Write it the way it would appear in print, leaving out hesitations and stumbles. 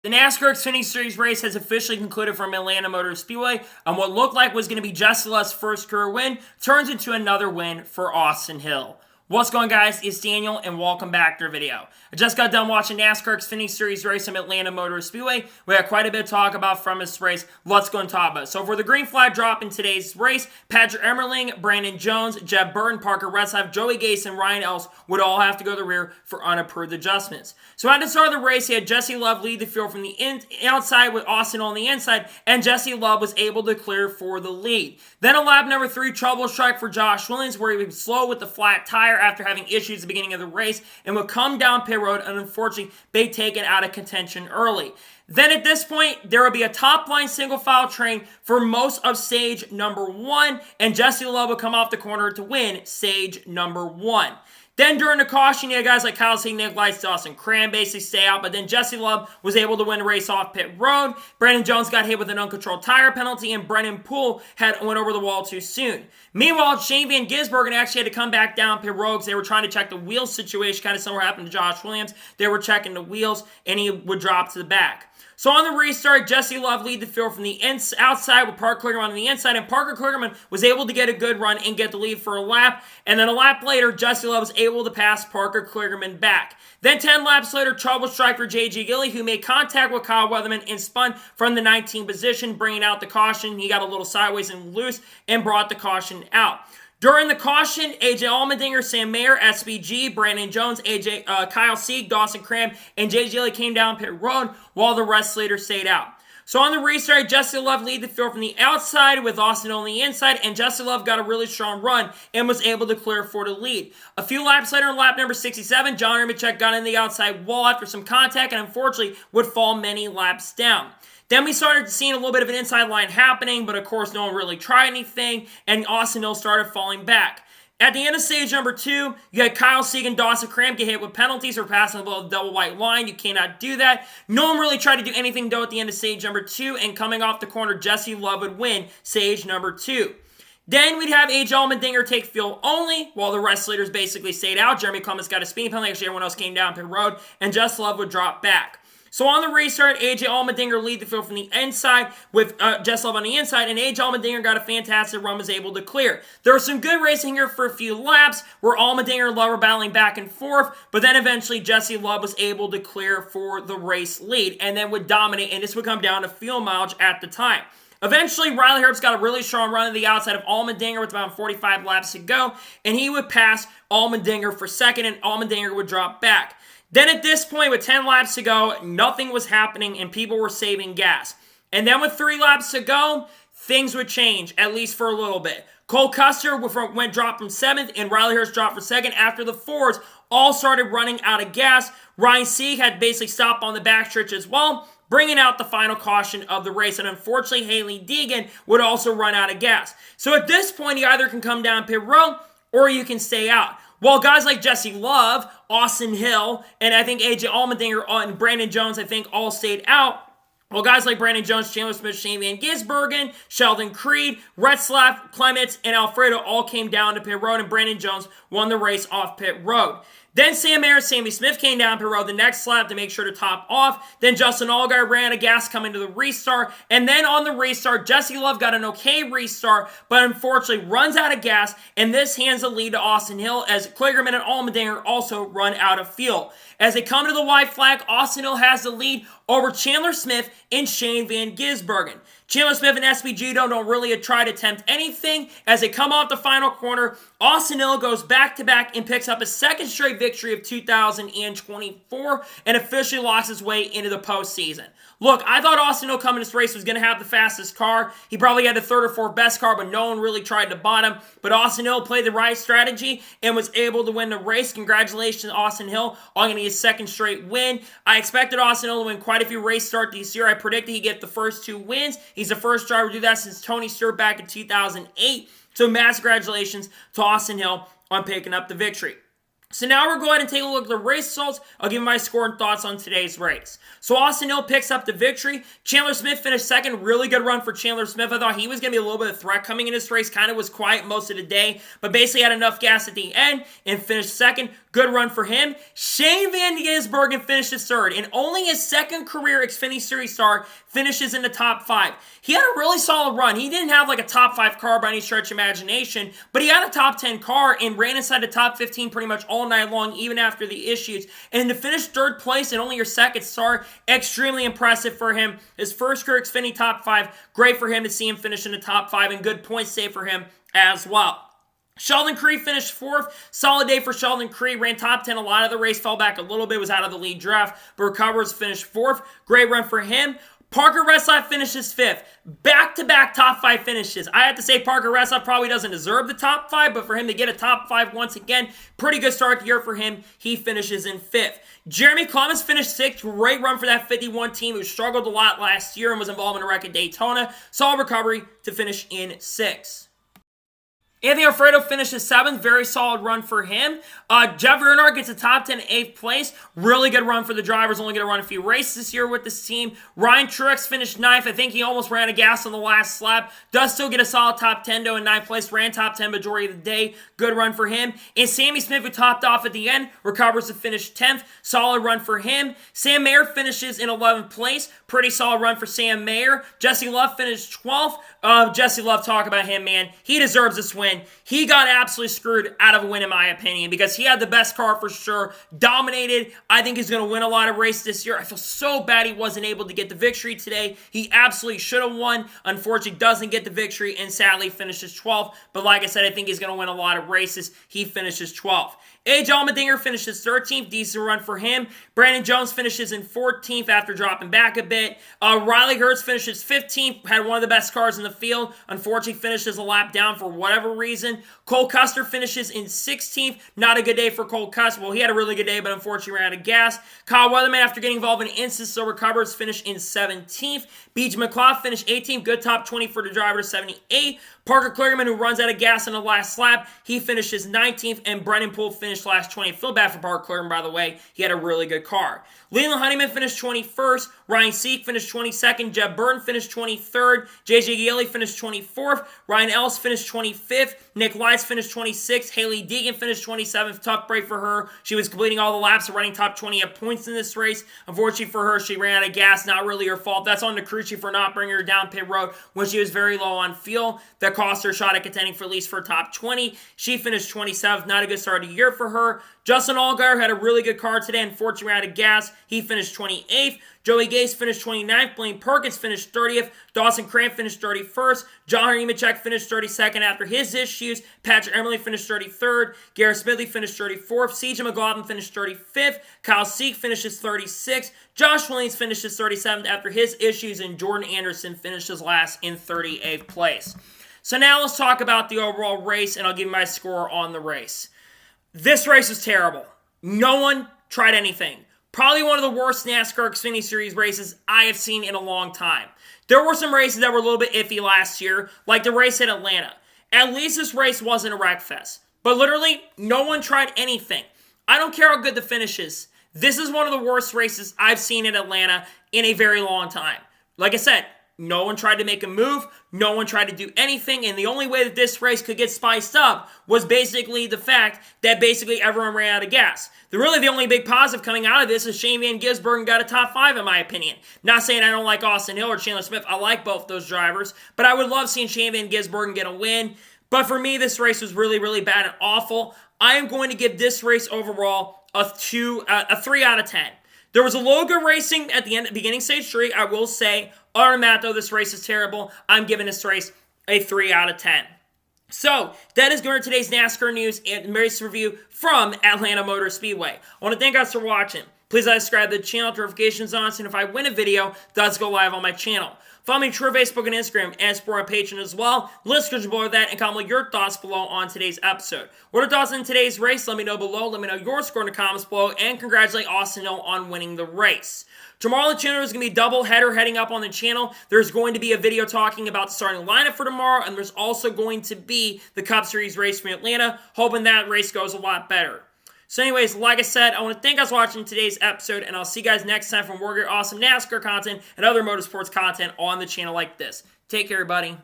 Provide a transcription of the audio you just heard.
The NASCAR Xfinity Series race has officially concluded from Atlanta Motor Speedway, and what looked like was going to be Jesse Love's first career win turns into another win for Austin Hill. What's going on, guys? It's Daniel, and welcome back to our video. I just got done watching NASCAR Xfinity Series race from Atlanta Motor Speedway. We had quite a bit to talk about from this race. Let's go and talk about it. So for the green flag drop in today's race, Patrick Emmerling, Brandon Jones, Jeb Burton, Parker Retzlaff, Joey Gase, and Ryan Ellis would all have to go to the rear for unapproved adjustments. So at the start of the race, he had Jesse Love lead the field from the outside with Austin on the inside, and Jesse Love was able to clear for the lead. Then a lap number 3 trouble strike for Josh Williams, where he was slow with the flat tire after having issues at the beginning of the race and would come down pit road and unfortunately be taken out of contention early. Then at this point, there would be a top-line single-file train for most of stage number 1, and Jesse Love would come off the corner to win stage number 1. Then during the caution, you had guys like Kyle Sieg, Nick Lights, Dawson Cram basically stay out, but then Jesse Love was able to win the race off pit road. Brandon Jones got hit with an uncontrolled tire penalty, and Brennan Poole went over the wall too soon. Meanwhile, Shane Van Gisbergen actually had to come back down pit road because they were trying to check the wheel situation, kind of similar happened to Josh Williams. They were checking the wheels, and he would drop to the back. So on the restart, Jesse Love lead the field from the outside with Parker Kligerman on the inside, and Parker Kligerman was able to get a good run and get the lead for a lap, and then a lap later, Jesse Love was able to pass Parker Kligerman back. Then 10 laps later, trouble strike for J.G. Gilley, who made contact with Kyle Weatherman and spun from the 19th position, bringing out the caution. He got a little sideways and loose and brought the caution out. During the caution, AJ Allmendinger, Sam Mayer, SBG, Brandon Jones, Kyle Sieg, Dawson Cram, and J.G. Gilley came down pit road while the rest later stayed out. So on the restart, Jesse Love lead the field from the outside with Austin on the inside, and Jesse Love got a really strong run and was able to clear for the lead. A few laps later, in lap number 67, John Nemechek got in the outside wall after some contact and unfortunately would fall many laps down. Then we started seeing a little bit of an inside line happening, but of course no one really tried anything, and Austin Hill started falling back. At the end of stage number 2, you had Kyle Sieg and Dawson Cram get hit with penalties for passing below the double white line. You cannot do that. No one really tried to do anything though at the end of stage number 2, and coming off the corner, Jesse Love would win stage number 2. Then we'd have AJ Allmendinger take field only, while the rest leaders basically stayed out. Jeremy Clements got a speeding penalty, actually everyone else came down pit road, and Jesse Love would drop back. So on the restart, AJ Allmendinger lead the field from the inside with Jesse Love on the inside, and AJ Allmendinger got a fantastic run, was able to clear. There was some good racing here for a few laps where Allmendinger and Love were battling back and forth, but then eventually Jesse Love was able to clear for the race lead and then would dominate, and this would come down to fuel mileage at the time. Eventually, Riley Herbst got a really strong run to the outside of Allmendinger with about 45 laps to go, and he would pass Allmendinger for second, and Allmendinger would drop back. Then at this point, with 10 laps to go, nothing was happening and people were saving gas. And then with 3 laps to go, things would change, at least for a little bit. Cole Custer dropped from 7th and Riley Herbst dropped for 2nd after the Fords all started running out of gas. Ryan Sieg had basically stopped on the backstretch as well, bringing out the final caution of the race. And unfortunately, Haley Deegan would also run out of gas. So at this point, you either can come down pit road or you can stay out. Well, guys like Jesse Love, Austin Hill, and I think AJ Allmendinger and Brandon Jones, I think, all stayed out. Well, guys like Brandon Jones, Chandler Smith, Shane Van Gisbergen, Sheldon Creed, Retzlaff, Clements, and Alfredo all came down to pit road, and Brandon Jones won the race off pit road. Then Sam Mayer and Sammy Smith came down pit road the next lap to make sure to top off. Then Justin Allgaier ran out of gas coming to the restart. And then on the restart, Jesse Love got an okay restart, but unfortunately runs out of gas. And this hands the lead to Austin Hill as Kligerman and Allmendinger also run out of fuel. As they come to the white flag, Austin Hill has the lead over Chandler Smith and Shane Van Gisbergen. Chandler Smith and SBG don't really try to attempt anything. As they come off the final corner, Austin Hill goes back-to-back and picks up a second straight victory of 2024 and officially locks his way into the postseason. Look, I thought Austin Hill coming to this race was going to have the fastest car. He probably had the 3rd or 4th best car, but no one really tried to bot him. But Austin Hill played the right strategy and was able to win the race. Congratulations, Austin Hill, on getting his second straight win. I expected Austin Hill to win quite a few race starts this year. I predicted he'd get the first 2 wins. He's the first driver to do that since Tony Stewart back in 2008. So massive congratulations to Austin Hill on picking up the victory. So now we're going to take a look at the race results. I'll give you my score and thoughts on today's race. So Austin Hill picks up the victory. Chandler Smith finished second. Really good run for Chandler Smith. I thought he was going to be a little bit of a threat coming in this race. Kind of was quiet most of the day, but basically had enough gas at the end and finished second. Good run for him. Shane Van Gisbergen finishes third, and only his second career Xfinity Series start finishes in the top 5. He had a really solid run. He didn't have like a top 5 car by any stretch of imagination, but he had a top 10 car and ran inside the top 15 pretty much all night long, even after the issues. And to finish third place and only your second start, extremely impressive for him. His first career Xfinity top 5, great for him to see him finish in the top 5, and good point save for him as well. Sheldon Creed finished 4th. Solid day for Sheldon Creed. Ran top 10 a lot of the race. Fell back a little bit. Was out of the lead draft. But recovers. Finished 4th. Great run for him. Parker Reslov finishes 5th. Back-to-back top 5 finishes. I have to say Parker Reslov probably doesn't deserve the top 5. But for him to get a top 5 once again, pretty good start here for him. He finishes in 5th. Jeremy Clements finished 6th. Great run for that 51 team who struggled a lot last year and was involved in a wreck at Daytona. Solid recovery to finish in 6th. Anthony Alfredo finishes 7th. Very solid run for him. Jeff Earnhardt gets a top 10 8th place. Really good run for the drivers. Only going to run a few races this year with this team. Ryan Truex finished 9th. I think he almost ran out of gas on the last lap. Does still get a solid top 10 though in 9th place. Ran top 10 majority of the day. Good run for him. And Sammy Smith, who topped off at the end, recovers to finish 10th. Solid run for him. Sam Mayer finishes in 11th place. Pretty solid run for Sam Mayer. Jesse Love finished 12th. Jesse Love, talk about him, man. He deserves this win. He got absolutely screwed out of a win, in my opinion, because he had the best car for sure. Dominated. I think he's going to win a lot of races this year. I feel so bad he wasn't able to get the victory today. He absolutely should have won. Unfortunately, doesn't get the victory and sadly finishes 12th. But like I said, I think he's going to win a lot of races. He finishes 12th. A.J. Allmendinger finishes 13th. Decent run for him. Brandon Jones finishes in 14th after dropping back a bit. Riley Hurts finishes 15th. Had one of the best cars in the field. Unfortunately, finishes a lap down for whatever reason. Cole Custer finishes in 16th. Not a good day for Cole Custer. Well, he had a really good day, but unfortunately ran out of gas. Kyle Weatherman, after getting involved in incidents, still recovers, finished in 17th. BJ McLeod finished 18th. Good top 20 for the driver to 78. Parker Kligerman, who runs out of gas in the last lap, he finishes 19th, and Brennan Poole finished last 20th. Feel bad for Parker Kligerman, by the way. He had a really good car. Leland Honeyman finished 21st. Ryan Seek finished 22nd. Jeb Burton finished 23rd. J.J. Yeley finished 24th. Ryan Ellis finished 25th. Nick Lights finished 26th. Haley Deegan finished 27th. Tough break for her. She was completing all the laps and running top 20 at points in this race. Unfortunately for her, she ran out of gas. Not really her fault. That's on Nicrucci for not bringing her down pit road when she was very low on fuel. That cost her a shot at contending for at least for top 20. She finished 27th. Not a good start of the year for her. Justin Allgaier had a really good car today. Unfortunately, ran out of gas. He finished 28th. Joey Gase finished 29th. Blaine Perkins finished 30th. Dawson Cramp finished 31st. John Nemechek finished 32nd after his issues. Patrick Emerly finished 33rd. Garrett Smithley finished 34th. CJ McLaughlin finished 35th. Kyle Seek finishes 36th. Josh Williams finishes 37th after his issues. And Jordan Anderson finishes last in 38th place. So now let's talk about the overall race, and I'll give you my score on the race. This race was terrible. No one tried anything. Probably one of the worst NASCAR Xfinity Series races I have seen in a long time. There were some races that were a little bit iffy last year, like the race at Atlanta. At least this race wasn't a wreck fest. But literally, no one tried anything. I don't care how good the finish is. This is one of the worst races I've seen in Atlanta in a very long time. Like I said, no one tried to make a move. No one tried to do anything. And the only way that this race could get spiced up was basically the fact that basically everyone ran out of gas. The only big positive coming out of this is Shane Van Gisbergen got a top 5 in my opinion. Not saying I don't like Austin Hill or Chandler Smith. I like both those drivers. But I would love seeing Shane Van Gisbergen get a win. But for me, this race was really, really bad and awful. I am going to give this race overall a 3 out of 10. There was a little good racing at the beginning stage 3, I will say. Other than that, though, this race is terrible. I'm giving this race a 3 out of 10. So, that is going to today's NASCAR news and race review from Atlanta Motor Speedway. I want to thank you guys for watching. Please subscribe to the channel, notifications on, so if I win a video, it does go live on my channel. Follow me on Twitter, Facebook, and Instagram, and support my Patreon as well. Listeners below that, and comment your thoughts below on today's episode. What are your thoughts on today's race? Let me know below. Let me know your score in the comments below, and congratulate Austin Hill on winning the race. Tomorrow on the channel is going to be a double header heading up on the channel. There's going to be a video talking about the starting lineup for tomorrow, and there's also going to be the Cup Series race from Atlanta, hoping that race goes a lot better. So anyways, like I said, I want to thank you guys for watching today's episode, and I'll see you guys next time for more awesome NASCAR content and other motorsports content on the channel like this. Take care, everybody.